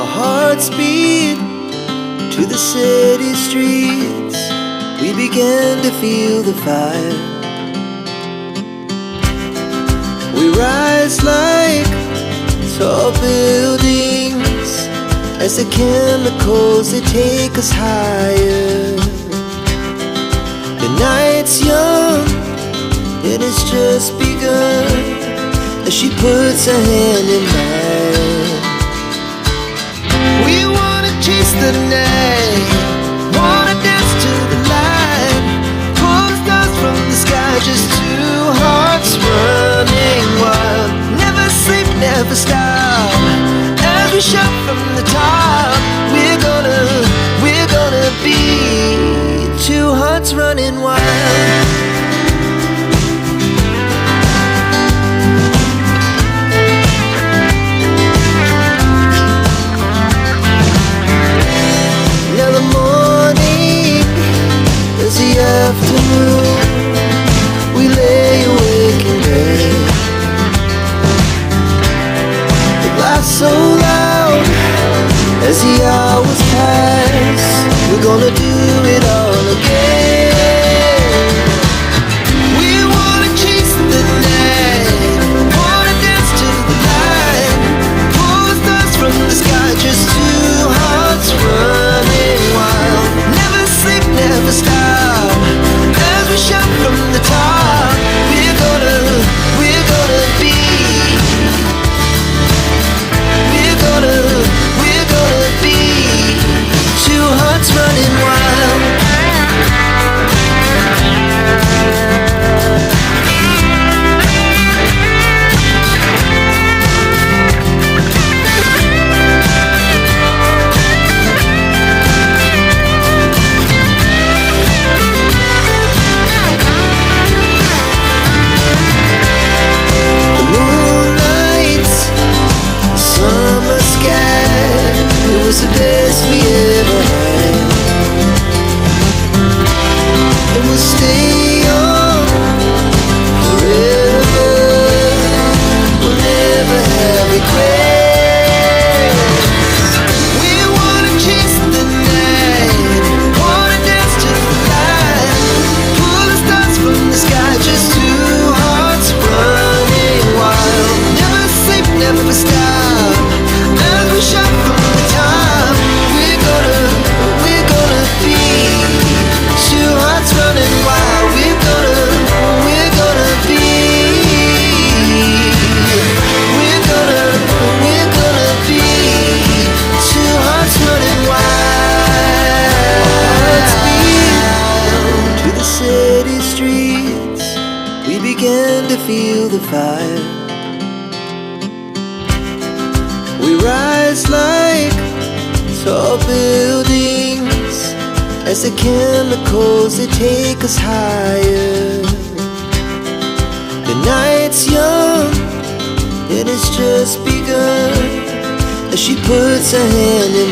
hearts beat to the city streets. We began to feel the fire. We rise like tall buildings as the chemicals, they take us higher. The night's young, it has just begun, as she puts her hand in mine. We wanna chase the night, wanna dance to the light, pull the stars from the sky, just two hearts running wild. Never sleep, never stop, as we shout from the top. We're gonna be two hearts running wild. Now the morning is the afternoon. We lay awake in bed. The glass so loud as the hours pass. We're gonna do it all again. We wanna chase the night, wanna dance to the light, pull the stars from the sky, just two hearts running wild. Never sleep, never stop, as we shout from the top. We're gonna be, we're gonna be two hearts running wild. The moonlight, the summer sky, it was the best we ever had. And we'll stay on forever. We'll never have regrets. We wanna chase the night, wanna dance to the light, pull the stars from the sky, just two hearts running wild. Never sleep, never stop, as we shout from the top. We're gonna be two hearts running wild. We're gonna be, we're gonna be two hearts running wild. Hearts beat to the city streets. We began to feel the fire. We rise like tall buildings as the chemicals, they take us higher. The night's young, it has just begun, as she puts her hand in